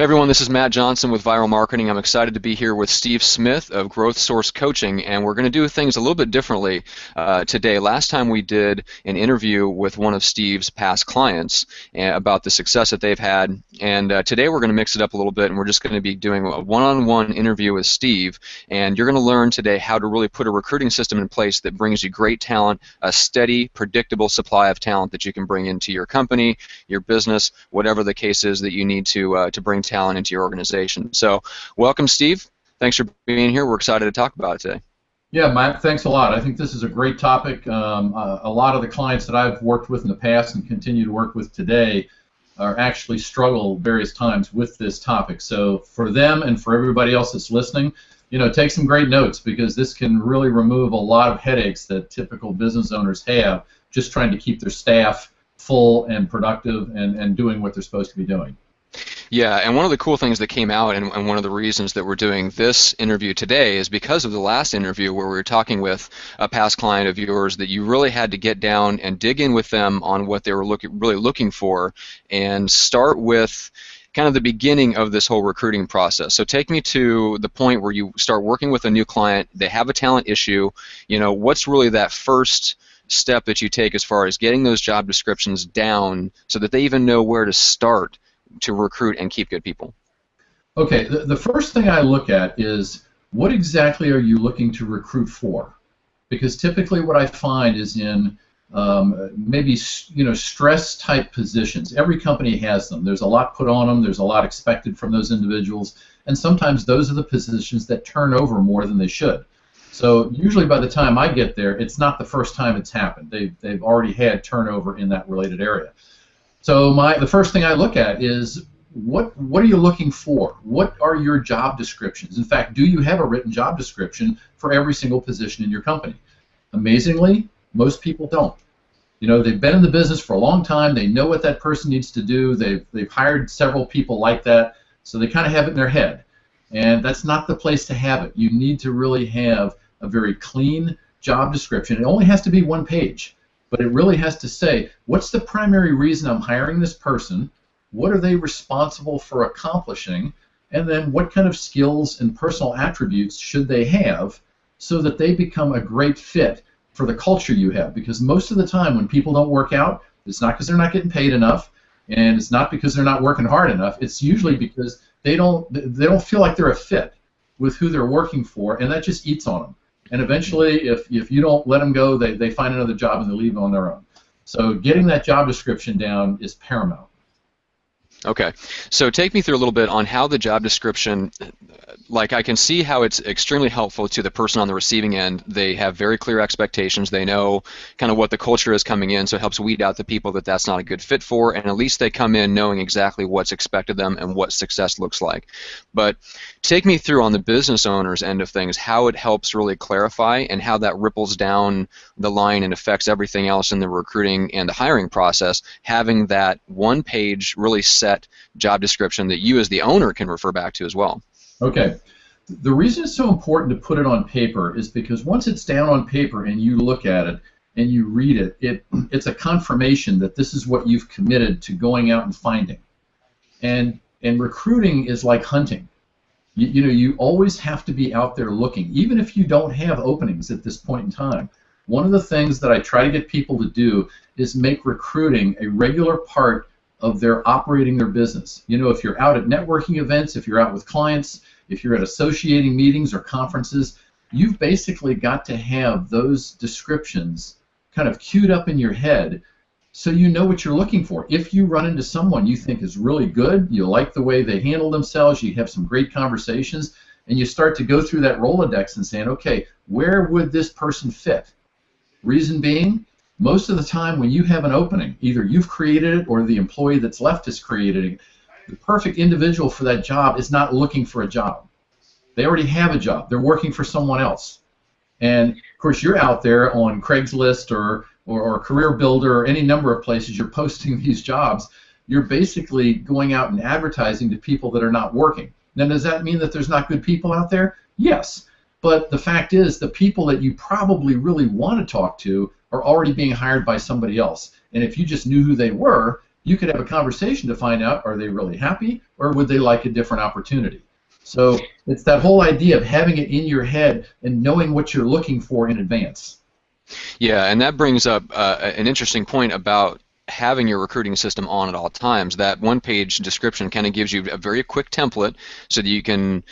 Hey everyone, this is Matt Johnson with Viral Marketing. I'm excited to be here with Steve Smith of Growth Source Coaching, and we're going to do things a little bit differently today. Last time we did an interview with one of Steve's past clients about the success that they've had, and today we're going to mix it up a little bit, and we're just going to be doing a one-on-one interview with Steve, and you're going to learn today how to really put a recruiting system in place that brings you great talent, a steady, predictable supply of talent that you can bring into your company, your business, whatever the case is that you need to bring talent into your organization. So welcome, Steve. Thanks for being here. We're excited to talk about it today. Yeah, Matt, thanks a lot. I think this is a great topic. A lot of the clients that I've worked with in the past and continue to work with today are actually struggle various times with this topic. So for them and for everybody else that's listening, take some great notes, because this can really remove a lot of headaches that typical business owners have just trying to keep their staff full and productive and doing what they're supposed to be doing. Yeah, and one of the cool things that came out, and one of the reasons that we're doing this interview today, is because of the last interview where we were talking with a past client of yours that you really had to get down and dig in with them on what they were really looking for, and start with kind of the beginning of this whole recruiting process. So take me to the point where you start working with a new client, they have a talent issue, what's really that first step that you take as far as getting those job descriptions down so that they even know where to start to recruit and keep good people? Okay, the first thing I look at is, what exactly are you looking to recruit for? Because typically what I find is in maybe stress type positions. Every company has them. There's a lot put on them. There's a lot expected from those individuals, and sometimes those are the positions that turn over more than they should. So usually by the time I get there, it's not the first time it's happened. They've already had turnover in that related area. So the first thing I look at is, what are you looking for? What are your job descriptions? In fact, do you have a written job description for every single position in your company? Amazingly, most people don't. They've been in the business for a long time. They know what that person needs to do. They've hired several people like that, so they kind of have it in their head. And that's not the place to have it. You need to really have a very clean job description. It only has to be one page. But it really has to say, what's the primary reason I'm hiring this person? What are they responsible for accomplishing? And then what kind of skills and personal attributes should they have so that they become a great fit for the culture you have? Because most of the time when people don't work out, it's not because they're not getting paid enough, and it's not because they're not working hard enough. It's usually because they don't feel like they're a fit with who they're working for, and that just eats on them. And eventually, if you don't let them go, they find another job and they leave on their own. So getting that job description down is paramount. Okay, so take me through a little bit on how the job description, like I can see how it's extremely helpful to the person on the receiving end. They have very clear expectations. They know kind of what the culture is coming in, so it helps weed out the people that that's not a good fit for, and at least they come in knowing exactly what's expected of them and what success looks like. But take me through on the business owner's end of things, how it helps really clarify and how that ripples down the line and affects everything else in the recruiting and the hiring process, having that one page really set job description that you as the owner can refer back to as well. Okay. The reason it's so important to put it on paper is because once it's down on paper and you look at it and you read it, it's a confirmation that this is what you've committed to going out and finding. And recruiting is like hunting. You always have to be out there looking, even if you don't have openings at this point in time. One of the things that I try to get people to do is make recruiting a regular part of their operating their business. If you're out at networking events, if you're out with clients, if you're at associating meetings or conferences, you've basically got to have those descriptions kind of queued up in your head so you know what you're looking for. If you run into someone you think is really good, you like the way they handle themselves, you have some great conversations, and you start to go through that Rolodex and saying, okay, where would this person fit? Reason being, most of the time when you have an opening, either you've created it or the employee that's left has created it, the perfect individual for that job is not looking for a job. They already have a job. They're working for someone else. And, of course, you're out there on Craigslist or Career Builder or any number of places you're posting these jobs. You're basically going out and advertising to people that are not working. Now, does that mean that there's not good people out there? Yes. But the fact is, the people that you probably really want to talk to are already being hired by somebody else. And if you just knew who they were, you could have a conversation to find out, are they really happy or would they like a different opportunity? So it's that whole idea of having it in your head and knowing what you're looking for in advance. Yeah, and that brings up an interesting point about having your recruiting system on at all times. That one-page description kind of gives you a very quick template so that you can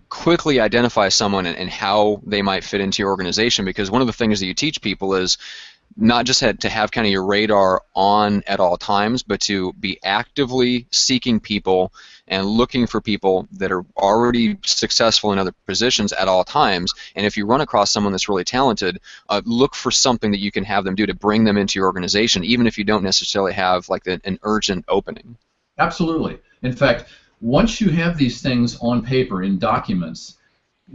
quickly identify someone and how they might fit into your organization, because one of the things that you teach people is not just to have kind of your radar on at all times, but to be actively seeking people and looking for people that are already successful in other positions at all times. And if you run across someone that's really talented, look for something that you can have them do to bring them into your organization, even if you don't necessarily have like an urgent opening. Absolutely. In fact, once you have these things on paper in documents,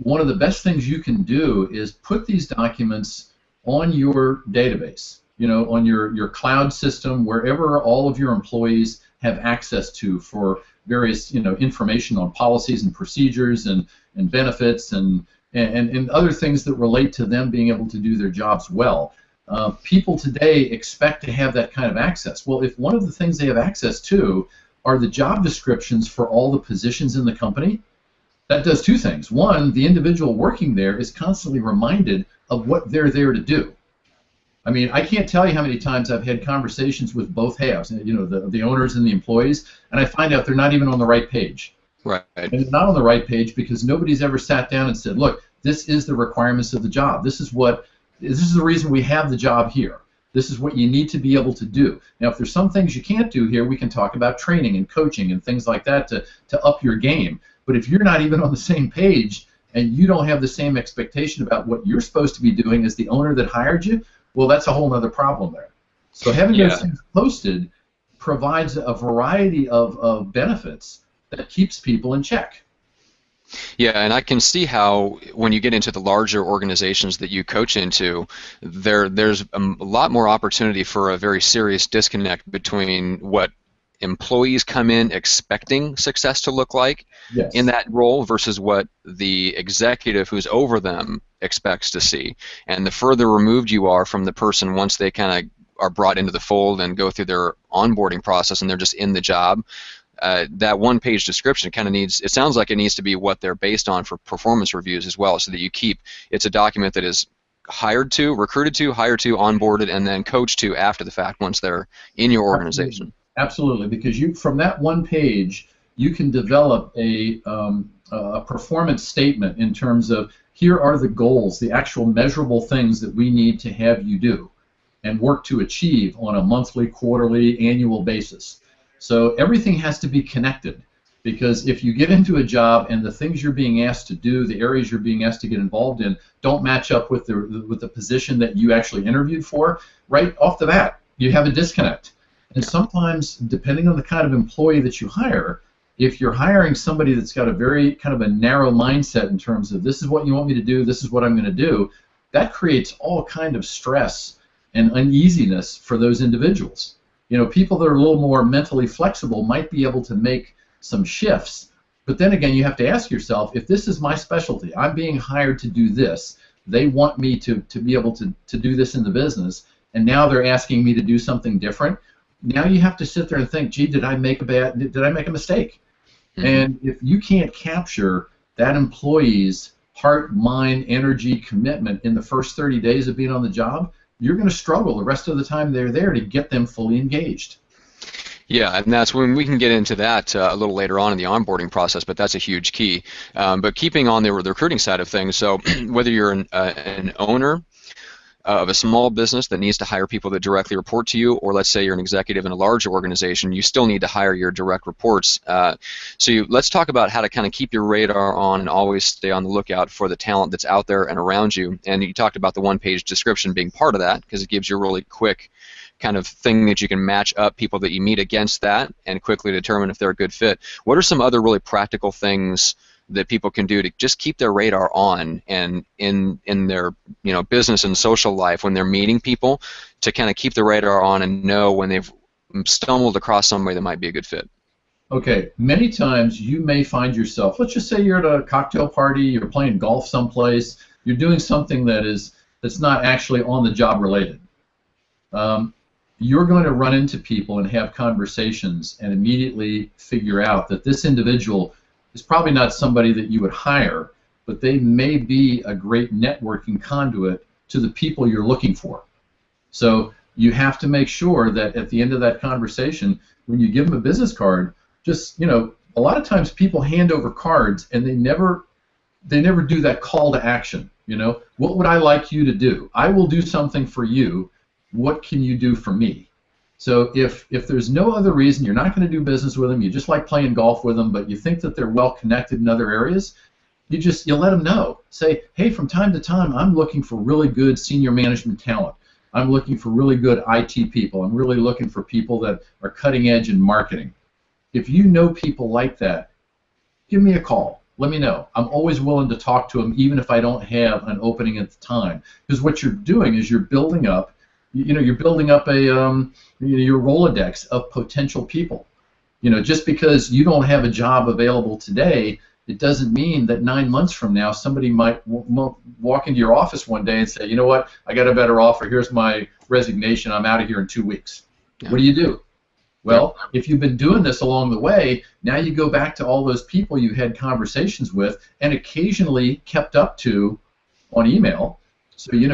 one of the best things you can do is put these documents on your database, on your cloud system, wherever all of your employees have access to for various, information on policies and procedures and benefits and other things that relate to them being able to do their jobs well. People today expect to have that kind of access. Well, if one of the things they have access to are the job descriptions for all the positions in the company, that does two things. One, the individual working there is constantly reminded of what they're there to do. I mean, I can't tell you how many times I've had conversations with both halves, the owners and the employees, and I find out they're not even on the right page. Right. And they're not on the right page because nobody's ever sat down and said, look, this is the requirements of the job. This is the reason we have the job here. This is what you need to be able to do. Now, if there's some things you can't do here, we can talk about training and coaching and things like that to up your game. But if you're not even on the same page and you don't have the same expectation about what you're supposed to be doing as the owner that hired you, well, that's a whole other problem there. So having those things posted provides a variety of benefits that keeps people in check. Yeah, and I can see how when you get into the larger organizations that you coach into, there's a lot more opportunity for a very serious disconnect between what employees come in expecting success to look like in that role versus what the executive who's over them expects to see. And the further removed you are from the person once they kind of are brought into the fold and go through their onboarding process and they're just in the job, that one-page description kind of it sounds like it needs to be what they're based on for performance reviews as well, so that it's a document that is recruited to, hired to, onboarded, and then coached to after the fact once they're in your organization. Absolutely, because from that one page, you can develop a performance statement in terms of here are the goals, the actual measurable things that we need to have you do and work to achieve on a monthly, quarterly, annual basis. So everything has to be connected, because if you get into a job and the things you're being asked to do, the areas you're being asked to get involved in, don't match up with the position that you actually interviewed for, right off the bat, you have a disconnect. And sometimes, depending on the kind of employee that you hire, if you're hiring somebody that's got a very kind of a narrow mindset in terms of this is what you want me to do, this is what I'm going to do, that creates all kind of stress and uneasiness for those individuals. People that are a little more mentally flexible might be able to make some shifts, but then again, you have to ask yourself, if this is my specialty, I'm being hired to do this, they want me to be able to do this in the business, and now they're asking me to do something different. Now you have to sit there and think, gee, did I make a mistake? Mm-hmm. And if you can't capture that employee's heart, mind, energy, commitment in the first 30 days of being on the job, you're going to struggle the rest of the time they're there to get them fully engaged. Yeah, and that's when we can get into that a little later on in the onboarding process, but that's a huge key. But keeping on the recruiting side of things, so whether you're an owner of a small business that needs to hire people that directly report to you, or let's say you're an executive in a large organization, you still need to hire your direct reports. Let's talk about how to kind of keep your radar on and always stay on the lookout for the talent that's out there and around you. And you talked about the one-page description being part of that, because it gives you a really quick kind of thing that you can match up people that you meet against that and quickly determine if they're a good fit. What are some other really practical things that people can do to just keep their radar on and in their business and social life when they're meeting people, to kind of keep the radar on and know when they've stumbled across somebody that might be a good fit? Okay, many times you may find yourself, let's just say you're at a cocktail party, you're playing golf someplace, you're doing something that's not actually on the job related. you're going to run into people and have conversations and immediately figure out that this individual is probably not somebody that you would hire, but they may be a great networking conduit to the people you're looking for. So you have to make sure that at the end of that conversation, when you give them a business card, just, a lot of times people hand over cards and they never do that call to action. What would I like you to do? I will do something for you. What can you do for me? So if there's no other reason, you're not going to do business with them, you just like playing golf with them, but you think that they're well connected in other areas, you let them know. Say, hey, from time to time, I'm looking for really good senior management talent. I'm looking for really good IT people. I'm really looking for people that are cutting edge in marketing. If you know people like that, give me a call. Let me know. I'm always willing to talk to them, even if I don't have an opening at the time. Because what you're doing is you're building up, you're building up your Rolodex of potential people. Just because you don't have a job available today, it doesn't mean that 9 months from now somebody might walk into your office one day and say, you know what, I got a better offer. Here's my resignation. I'm out of here in 2 weeks. Yeah. What do you do? Well, if you've been doing this along the way, now you go back to all those people you had conversations with and occasionally kept up to on email. So you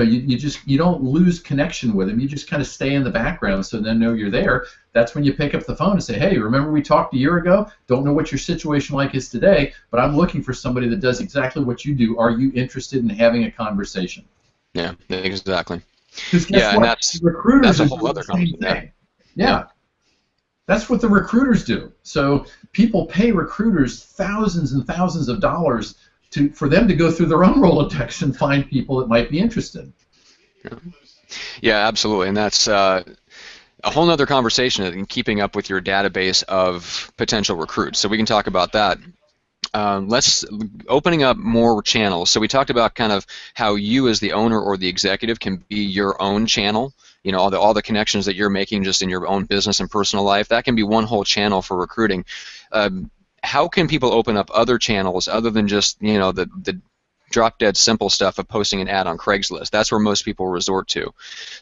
don't lose connection with them. You just kind of stay in the background so they know you're there. That's when you pick up the phone and say, hey, remember we talked a year ago? Don't know what your situation like is today, but I'm looking for somebody that does exactly what you do. Are you interested in having a conversation? Yeah, exactly. Yeah, and that's a whole other thing. Yeah. That's what the recruiters do. So people pay recruiters thousands and thousands of dollars for them to go through their own Rolodex and find people that might be interested. Yeah, absolutely, and that's a whole other conversation in keeping up with your database of potential recruits. So we can talk about that. Let's opening up more channels. So we talked about kind of how you as the owner or the executive can be your own channel. All the connections that you're making just in your own business and personal life. That can be one whole channel for recruiting. How can people open up other channels other than just the drop dead simple stuff of posting an ad on Craigslist? That's where most people resort to.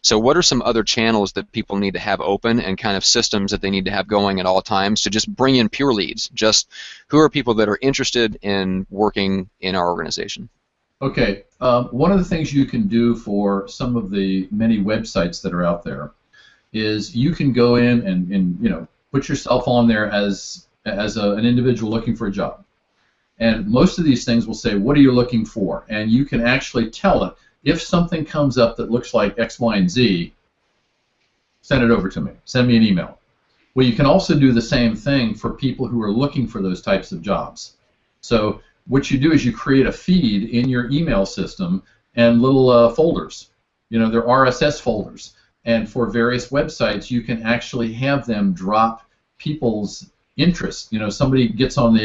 So what are some other channels that people need to have open and kind of systems that they need to have going at all times to just bring in pure leads? Just who are people that are interested in working in our organization? Okay, one of the things you can do for some of the many websites that are out there is you can go in and put yourself on there as an individual looking for a job. And most of these things will say, what are you looking for? And you can actually tell it. If something comes up that looks like X, Y, and Z, send it over to me. Send me an email. Well, you can also do the same thing for people who are looking for those types of jobs. So what you do is you create a feed in your email system and little folders. They're RSS folders. And for various websites, you can actually have them drop people's interest. Somebody gets on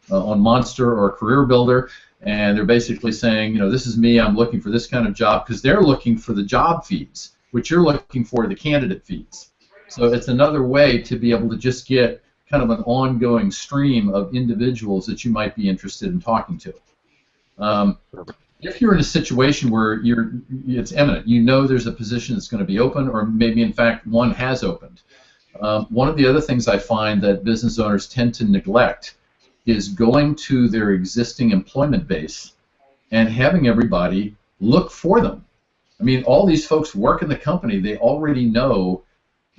on Monster or Career Builder, and they're basically saying, this is me. I'm looking for this kind of job, because they're looking for the job feeds, which you're looking for the candidate feeds. So it's another way to be able to just get kind of an ongoing stream of individuals that you might be interested in talking to. If you're in a situation where it's imminent, there's a position that's going to be open, or maybe in fact one has opened. One of the other things I find that business owners tend to neglect is going to their existing employment base and having everybody look for them. I mean, all these folks work in the company. They already know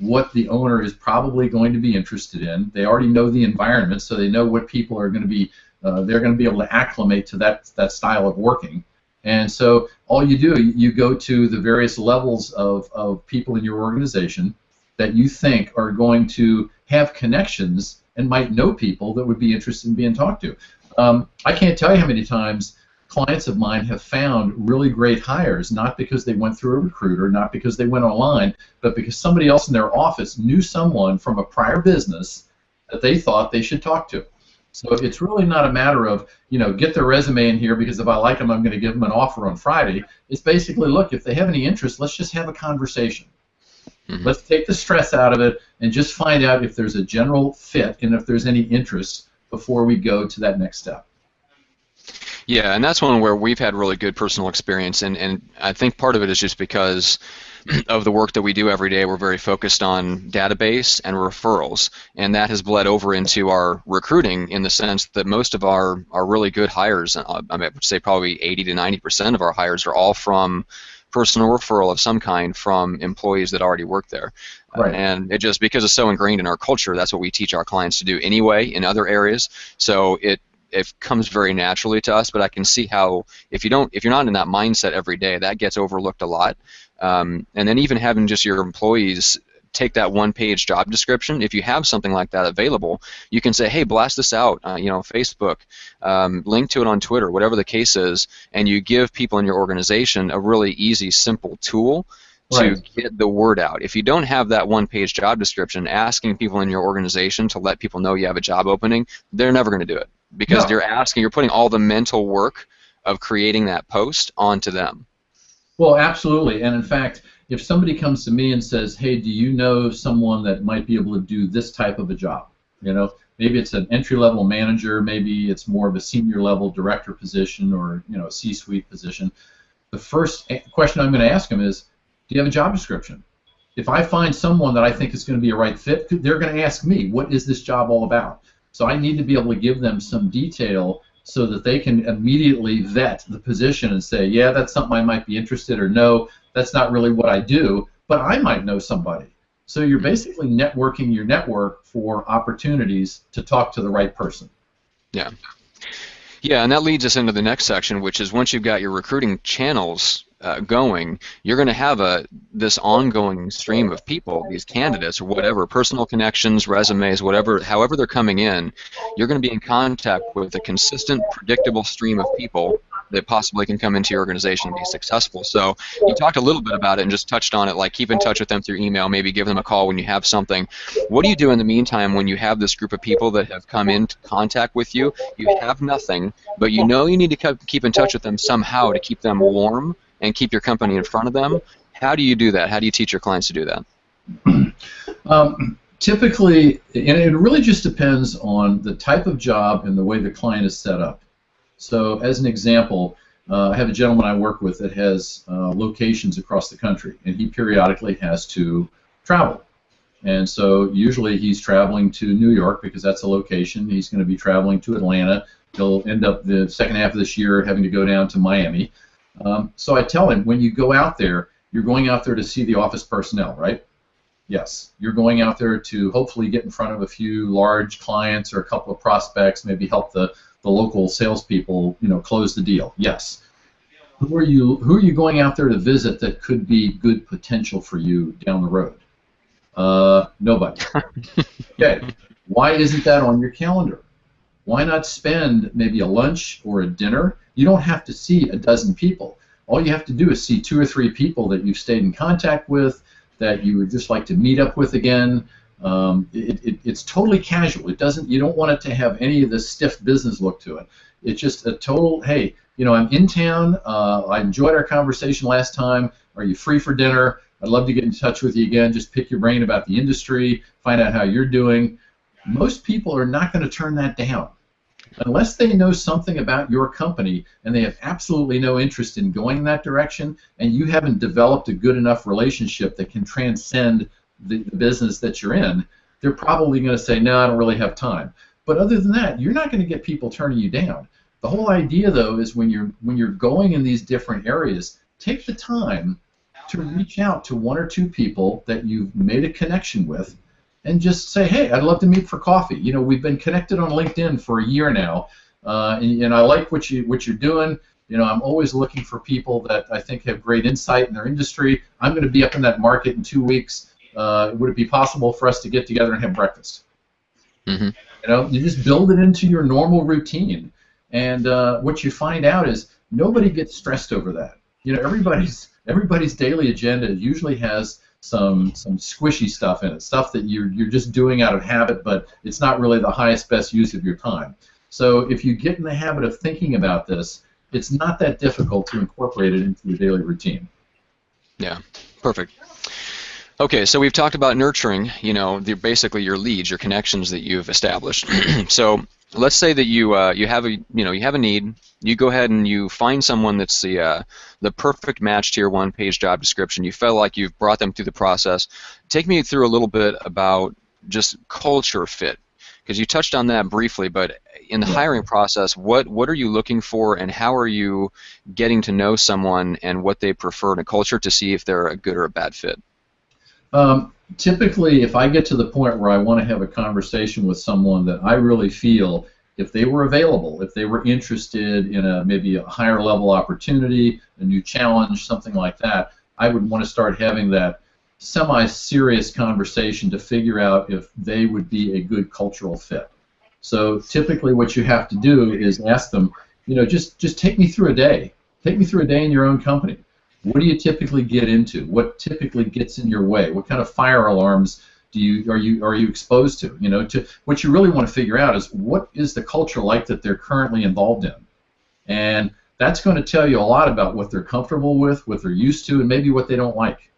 what the owner is probably going to be interested in. They already know the environment, so they know what people are going to be. They're going to be able to acclimate to that style of working. And so all you do, you go to the various levels of people in your organization that you think are going to have connections and might know people that would be interested in being talked to. I can't tell you how many times clients of mine have found really great hires, not because they went through a recruiter, not because they went online, but because somebody else in their office knew someone from a prior business that they thought they should talk to. So it's really not a matter of, get their resume in here because if I like them, I'm going to give them an offer on Friday. It's basically, look, if they have any interest, let's just have a conversation. Mm-hmm. Let's take the stress out of it and just find out if there's a general fit and if there's any interest before we go to that next step. Yeah, and that's one where we've had really good personal experience, and I think part of it is just because of the work that we do every day. We're very focused on database and referrals, and that has bled over into our recruiting in the sense that most of our really good hires, I would say probably 80 to 90% of our hires are all from personal referral of some kind from employees that already work there. Right. And it just, because it's so ingrained in our culture, that's what we teach our clients to do anyway in other areas. So it comes very naturally to us, but I can see how if you're not in that mindset every day, that gets overlooked a lot. And then even having just your employees take that one-page job description, if you have something like that available, you can say, hey, blast this out, Facebook, link to it on Twitter, whatever the case is, and you give people in your organization a really easy, simple tool to get the word out. If you don't have that one-page job description, asking people in your organization to let people know you have a job opening, they're never going to do it because you're putting all the mental work of creating that post onto them. Well, absolutely. And in fact, if somebody comes to me and says, hey, do you know someone that might be able to do this type of a job? Maybe it's an entry-level manager, maybe it's more of a senior-level director position or, a C-suite position. The first question I'm going to ask them is, do you have a job description? If I find someone that I think is going to be a right fit, they're going to ask me, what is this job all about? So I need to be able to give them some detail so that they can immediately vet the position and say, yeah, that's something I might be interested, or no, that's not really what I do, but I might know somebody. So you're basically networking your network for opportunities to talk to the right person. Yeah. Yeah, and that leads us into the next section, which is once you've got your recruiting channels going, you're going to have this ongoing stream of people, these candidates or whatever, personal connections, resumes, whatever, however they're coming in, you're going to be in contact with a consistent, predictable stream of people that possibly can come into your organization and be successful. So you talked a little bit about it and just touched on it, like keep in touch with them through email, maybe give them a call when you have something. What do you do in the meantime when you have this group of people that have come into contact with you? You have nothing, but you need to keep in touch with them somehow to keep them warm and keep your company in front of them. How do you do that? How do you teach your clients to do that? Typically, and it really just depends on the type of job and the way the client is set up. So as an example, I have a gentleman I work with that has locations across the country, and he periodically has to travel. And so usually he's traveling to New York because that's a location. He's going to be traveling to Atlanta. He'll end up the second half of this year having to go down to Miami. So I tell him, when you go out there, you're going out there to see the office personnel, right? Yes. You're going out there to hopefully get in front of a few large clients or a couple of prospects, maybe help the local salespeople, close the deal. Yes. Who are you going out there to visit that could be good potential for you down the road? Nobody. Okay. Why isn't that on your calendar? Why not spend maybe a lunch or a dinner? You don't have to see a dozen people. All you have to do is see 2 or 3 people that you've stayed in contact with, that you would just like to meet up with again. It's totally casual. You don't want it to have any of this stiff business look to it. It's just a total, hey, I'm in town. I enjoyed our conversation last time. Are you free for dinner? I'd love to get in touch with you again. Just pick your brain about the industry, find out how you're doing. Most people are not going to turn that down. Unless they know something about your company and they have absolutely no interest in going in that direction, and you haven't developed a good enough relationship that can transcend the business that you're in, they're probably going to say, no, I don't really have time. But other than that, you're not going to get people turning you down. The whole idea, though, is when you're going in these different areas, take the time to reach out to 1 or 2 people that you've made a connection with, and just say, hey, I'd love to meet for coffee. We've been connected on LinkedIn for a year now, and I like what you're doing. I'm always looking for people that I think have great insight in their industry. I'm going to be up in that market in 2 weeks. Would it be possible for us to get together and have breakfast? Mm-hmm. You just build it into your normal routine, and what you find out is nobody gets stressed over that. Everybody's daily agenda usually has some squishy stuff in it, stuff that you're just doing out of habit, but it's not really the highest best use of your time. So if you get in the habit of thinking about this, it's not that difficult to incorporate it into your daily routine. Yeah, perfect. Okay, so we've talked about nurturing, basically your leads, your connections that you've established. So let's say that you have a need. You go ahead and you find someone that's the perfect match to your one-page job description. You feel like you've brought them through the process. Take me through a little bit about just culture fit, because you touched on that briefly. But in the hiring process, what are you looking for, and how are you getting to know someone and what they prefer in a culture to see if they're a good or a bad fit? Typically, if I get to the point where I want to have a conversation with someone that I really feel, if they were available, if they were interested in maybe a higher level opportunity, a new challenge, something like that, I would want to start having that semi-serious conversation to figure out if they would be a good cultural fit. So typically what you have to do is ask them, just take me through a day. Take me through a day in your own company. What do you typically get into? What typically gets in your way? What kind of fire alarms are you exposed to? What you really want to figure out is what is the culture like that they're currently involved in, and that's going to tell you a lot about what they're comfortable with, what they're used to, and maybe what they don't like.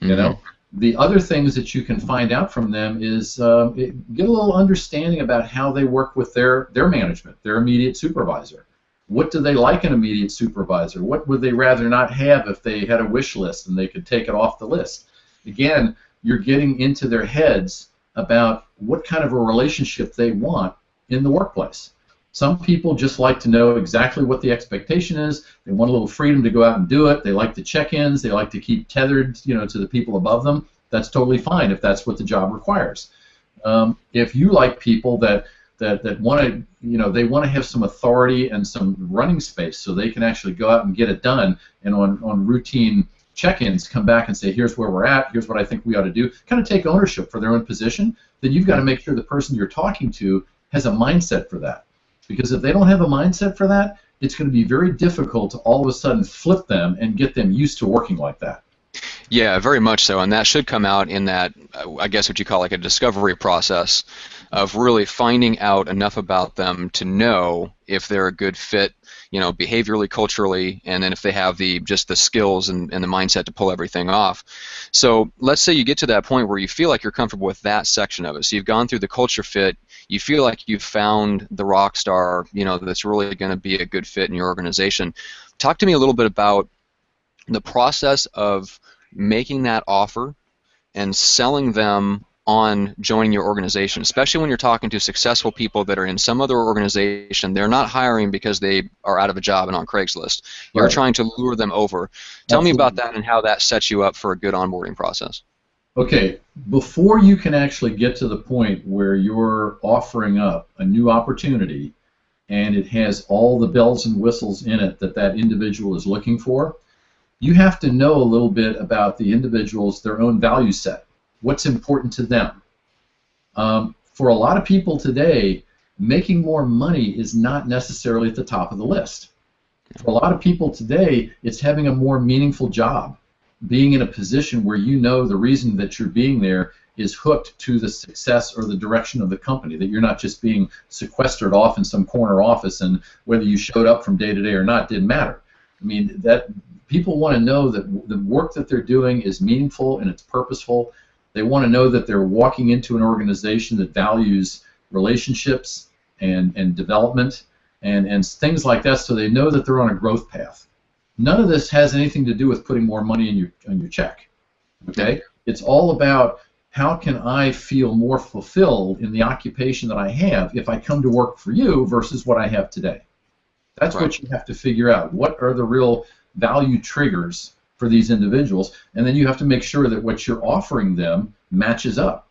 The other things that you can find out from them is get a little understanding about how they work with their management, their immediate supervisor. What do they like an immediate supervisor? What would they rather not have if they had a wish list and they could take it off the list? Again, you're getting into their heads about what kind of a relationship they want in the workplace. Some people just like to know exactly what the expectation is. They want a little freedom to go out and do it. They like the check-ins. They like to keep tethered, to the people above them. That's totally fine if that's what the job requires. If you like people that want to, they want to have some authority and some running space so they can actually go out and get it done, and on routine check-ins come back and say, here's where we're at, here's what I think we ought to do, kind of take ownership for their own position, then you've got to make sure the person you're talking to has a mindset for that. Because if they don't have a mindset for that, it's going to be very difficult to all of a sudden flip them and get them used to working like that. Yeah, very much so, and that should come out in that, I guess what you call like a discovery process of really finding out enough about them to know if they're a good fit, behaviorally, culturally, and then if they have just the skills and the mindset to pull everything off. So let's say you get to that point where you feel like you're comfortable with that section of it. So you've gone through the culture fit, you feel like you've found the rock star, that's really going to be a good fit in your organization. Talk to me a little bit about the process of making that offer and selling them on joining your organization, especially when you're talking to successful people that are in some other organization. They're not hiring because they are out of a job and on Craigslist. You're Right. trying to lure them over. Tell me Absolutely. about that and how that sets you up for a good onboarding process. Okay, before you can actually get to the point where you're offering up a new opportunity and it has all the bells and whistles in it that individual is looking for, you have to know a little bit about the individual's, their own value set. What's important to them? For a lot of people today, making more money is not necessarily at the top of the list. For a lot of people today, it's having a more meaningful job, being in a position where the reason that you're being there is hooked to the success or the direction of the company, that you're not just being sequestered off in some corner office and whether you showed up from day to day or not didn't matter. I mean, that people want to know that the work that they're doing is meaningful and it's purposeful. They want to know that they're walking into an organization that values relationships and development and things like that, so they know that they're on a growth path. None of this has anything to do with putting more money in your check. Okay? It's all about how can I feel more fulfilled in the occupation that I have if I come to work for you versus what I have today. That's Right. what you have to figure out. What are the real value triggers for these individuals? And then you have to make sure that what you're offering them matches up.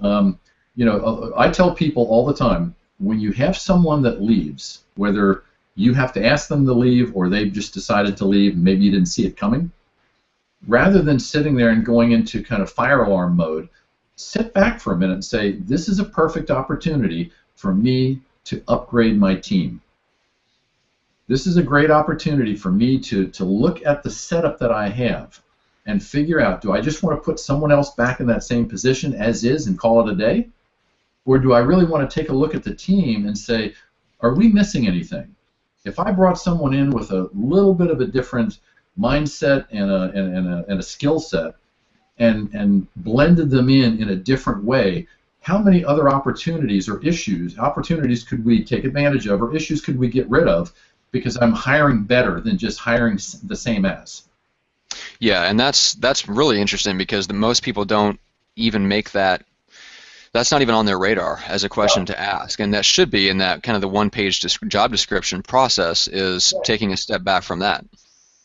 I tell people all the time, when you have someone that leaves, whether you have to ask them to leave or they've just decided to leave and maybe you didn't see it coming, rather than sitting there and going into kind of fire alarm mode, sit back for a minute and say, this is a perfect opportunity for me to upgrade my team. This is a great opportunity for me to look at the setup that I have and figure out, do I just want to put someone else back in that same position as is and call it a day? Or do I really want to take a look at the team and say, are we missing anything? If I brought someone in with a little bit of a different mindset and a skill set and blended them in a different way, how many other opportunities or opportunities could we take advantage of, or issues could we get rid of, because I'm hiring better than just hiring the same as. Yeah, and that's really interesting because most people don't even make that. That's not even on their radar as a question to ask, and that should be in that kind of the one-page job description process is taking a step back from that.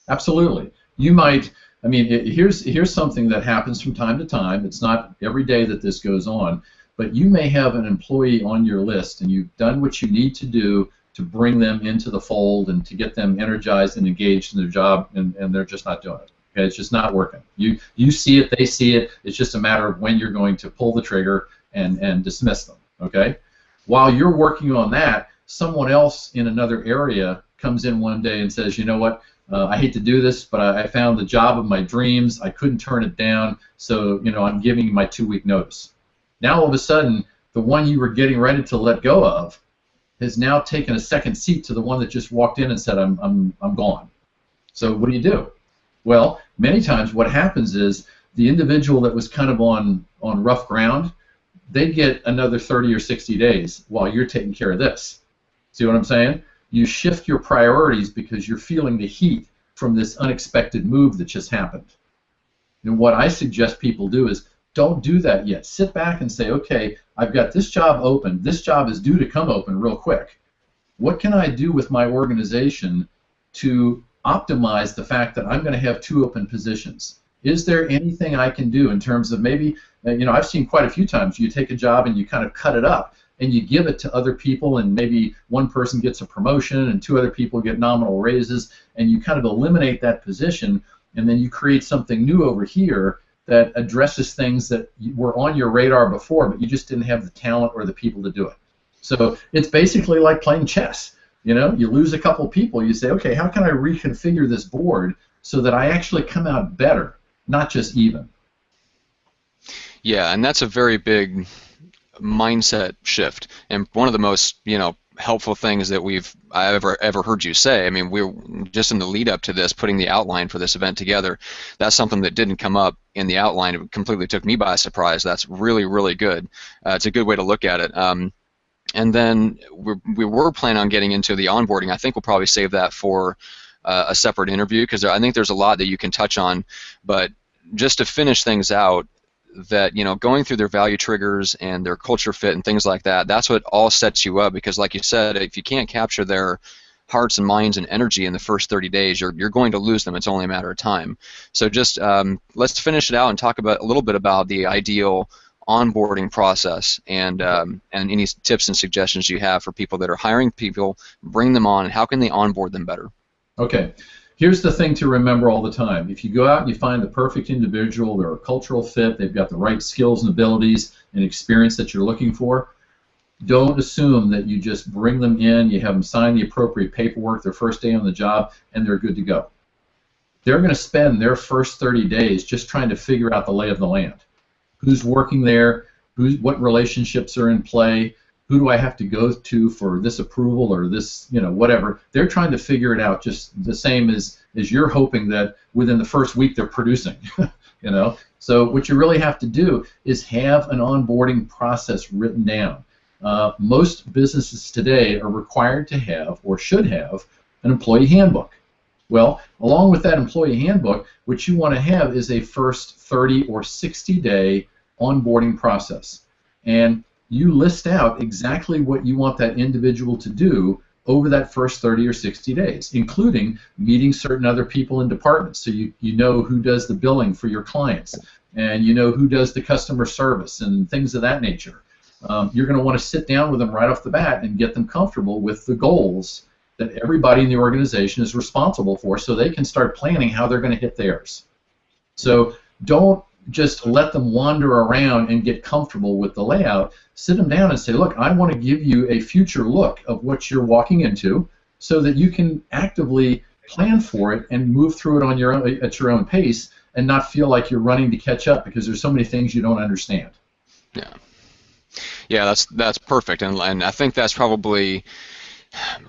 Absolutely. You might, I mean, here's something that happens from time to time. It's not every day that this goes on, but you may have an employee on your list, and you've done what you need to do to bring them into the fold and to get them energized and engaged in their job, and they're just not doing it. Okay, it's just not working. You see it, they see it. It's just a matter of when you're going to pull the trigger and dismiss them. Okay, while you're working on that, someone else in another area comes in one day and says, you know what? I hate to do this, but I found the job of my dreams. I couldn't turn it down, so I'm giving you my 2-week notice. Now all of a sudden, the one you were getting ready to let go of has now taken a second seat to the one that just walked in and said, I'm gone. So what do? Well, many times what happens is the individual that was kind of on rough ground, they get another 30 or 60 days while you're taking care of this. See what I'm saying? You shift your priorities because you're feeling the heat from this unexpected move that just happened. And what I suggest people do is don't do that yet. Sit back and say, okay, I've got this job open. This job is due to come open real quick. What can I do with my organization to optimize the fact that I'm going to have 2 open positions? Is there anything I can do in terms of maybe, I've seen quite a few times you take a job and you kind of cut it up and you give it to other people, and maybe one person gets a promotion and 2 other people get nominal raises, and you kind of eliminate that position, and then you create something new over here that addresses things that were on your radar before, but you just didn't have the talent or the people to do it. So it's basically like playing chess. You lose a couple people, you say, okay, how can I reconfigure this board so that I actually come out better, not just even? Yeah, and that's a very big mindset shift, and one of the most helpful things that I've ever heard you say. I mean, we're just in the lead up to this, putting the outline for this event together. That's something that didn't come up in the outline. It completely took me by surprise. That's really, really good. It's a good way to look at it. And then we were planning on getting into the onboarding. I think we'll probably save that for a separate interview, because I think there's a lot that you can touch on. But just to finish things out, that going through their value triggers and their culture fit and things like that, that's what all sets you up, because like you said, if you can't capture their hearts and minds and energy in the first 30 days, you're going to lose them. It's only a matter of time. So just let's finish it out and talk about a little bit about the ideal onboarding process and any tips and suggestions you have for people that are hiring people, bring them on, and how can they onboard them better? Okay. Here's the thing to remember all the time. If you go out and you find the perfect individual, they're a cultural fit, they've got the right skills and abilities and experience that you're looking for, don't assume that you just bring them in, you have them sign the appropriate paperwork their first day on the job, and they're good to go. They're going to spend their first 30 days just trying to figure out the lay of the land. Who's working there? What relationships are in play? Who do I have to go to for this approval or this, whatever? They're trying to figure it out just the same as you're hoping that within the first week they're producing, So what you really have to do is have an onboarding process written down. Most businesses today are required to have, or should have, an employee handbook. Well, along with that employee handbook, what you want to have is a first 30 or 60-day onboarding process. And you list out exactly what you want that individual to do over that first 30 or 60 days, including meeting certain other people in departments. So you know who does the billing for your clients, and you know who does the customer service and things of that nature. You're going to want to sit down with them right off the bat and get them comfortable with the goals that everybody in the organization is responsible for, so they can start planning how they're going to hit theirs. So don't just let them wander around and get comfortable with the layout. Sit them down and say, look, I want to give you a future look of what you're walking into so that you can actively plan for it and move through it on your own, at your own pace, and not feel like you're running to catch up because there's so many things you don't understand. Yeah, that's perfect, and I think that's probably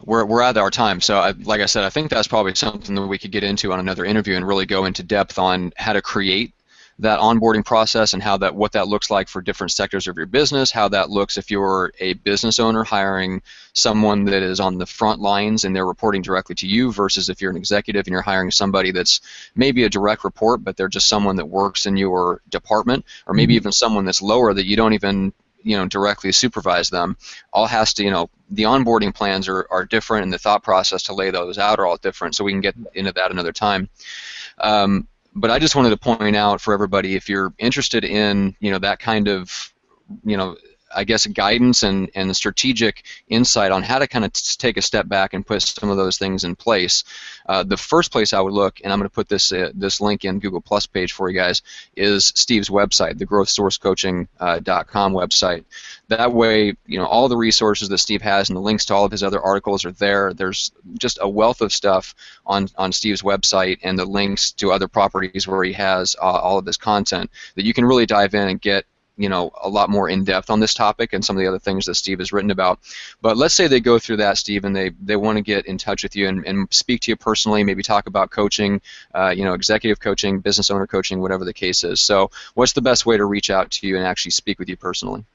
we're at our time. So like I said, I think that's probably something that we could get into on another interview and really go into depth on how to create that onboarding process and what that looks like for different sectors of your business, how that looks if you're a business owner hiring someone that is on the front lines and they're reporting directly to you versus if you're an executive and you're hiring somebody that's maybe a direct report but they're just someone that works in your department, or maybe even someone that's lower that you don't even directly supervise them. All has to, the onboarding plans are different, and the thought process to lay those out are all different, so we can get into that another time. But I just wanted to point out for everybody, if you're interested in that kind of I guess guidance and strategic insight on how to kind of take a step back and put some of those things in place, the first place I would look, and I'm going to put this link in Google Plus page for you guys, is Steve's website, the growthsourcecoaching.com website. That way, all the resources that Steve has and the links to all of his other articles are there. There's just a wealth of stuff on Steve's website and the links to other properties where he has all of his content that you can really dive in and get a lot more in depth on this topic and some of the other things that Steve has written about. But let's say they go through that, Steve, and they want to get in touch with you and speak to you personally, maybe talk about coaching, executive coaching, business owner coaching, whatever the case is. So what's the best way to reach out to you and actually speak with you personally?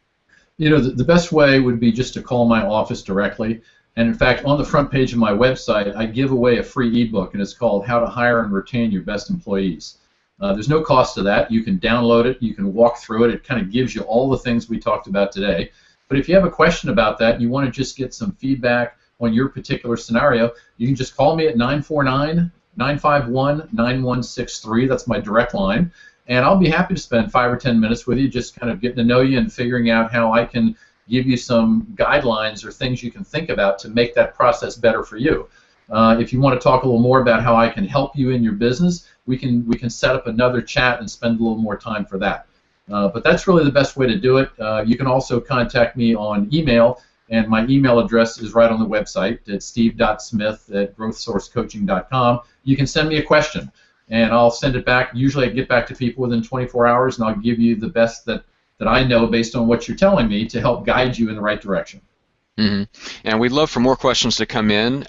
The best way would be just to call my office directly. And in fact, on the front page of my website, I give away a free ebook, and it's called How to Hire and Retain Your Best Employees. There's no cost to that. You can download it. You can walk through it. It kind of gives you all the things we talked about today. But if you have a question about that, you want to just get some feedback on your particular scenario, you can just call me at 949-951-9163. That's my direct line. And I'll be happy to spend 5 or 10 minutes with you just kind of getting to know you and figuring out how I can give you some guidelines or things you can think about to make that process better for you. If you want to talk a little more about how I can help you in your business, we can set up another chat and spend a little more time for that. But that's really the best way to do it. You can also contact me on email, and my email address is right on the website. It's steve.smith@growthsourcecoaching.com. You can send me a question, and I'll send it back. Usually I get back to people within 24 hours, and I'll give you the best that I know based on what you're telling me to help guide you in the right direction. Mm-hmm. And we'd love for more questions to come in.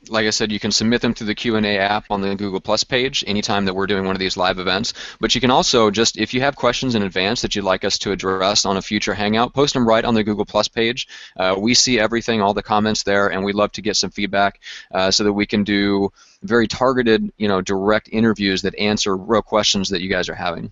Like I said, you can submit them through the Q&A app on the Google Plus page anytime that we're doing one of these live events. But you can also just, if you have questions in advance that you'd like us to address on a future Hangout, post them right on the Google Plus page. We see everything, all the comments there, and we'd love to get some feedback so that we can do very targeted, direct interviews that answer real questions that you guys are having.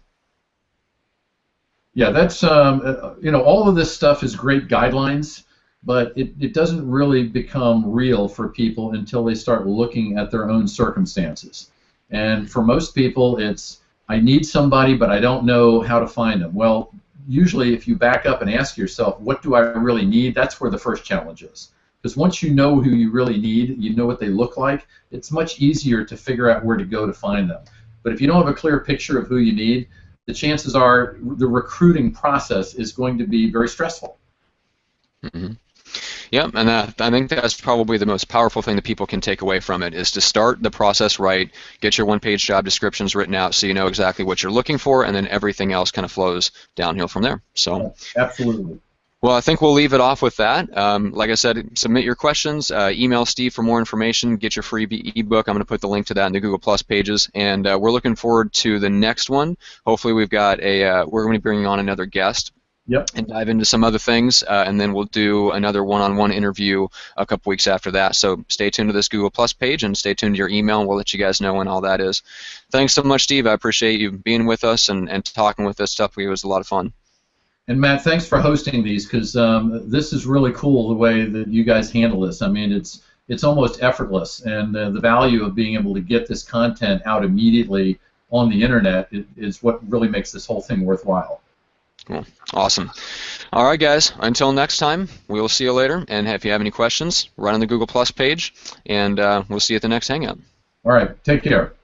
Yeah, that's, all of this stuff is great guidelines, but it doesn't really become real for people until they start looking at their own circumstances. And for most people, it's, I need somebody, but I don't know how to find them. Well, usually if you back up and ask yourself, what do I really need, that's where the first challenge is. Because once you know who you really need, you know what they look like, it's much easier to figure out where to go to find them. But if you don't have a clear picture of who you need, the chances are the recruiting process is going to be very stressful. Mm-hmm. Yeah, and I think that's probably the most powerful thing that people can take away from it, is to start the process right, get your one-page job descriptions written out so you know exactly what you're looking for, and then everything else kind of flows downhill from there. So, absolutely. Well, I think we'll leave it off with that. Like I said, submit your questions, email Steve for more information, get your free ebook. I'm going to put the link to that in the Google Plus pages, and we're looking forward to the next one. Hopefully we've got we're going to be bringing on another guest. Yep. And dive into some other things, and then we'll do another one-on-one interview a couple weeks after that. So stay tuned to this Google Plus page, and stay tuned to your email, and we'll let you guys know when all that is. Thanks so much, Steve. I appreciate you being with us and talking with us stuff. It was a lot of fun. And Matt, thanks for hosting these, because this is really cool the way that you guys handle this. I mean, it's almost effortless, and the value of being able to get this content out immediately on the internet is what really makes this whole thing worthwhile. Cool. Awesome. All right, guys. Until next time, we will see you later. And if you have any questions, right on the Google Plus page, and we'll see you at the next Hangout. All right. Take care.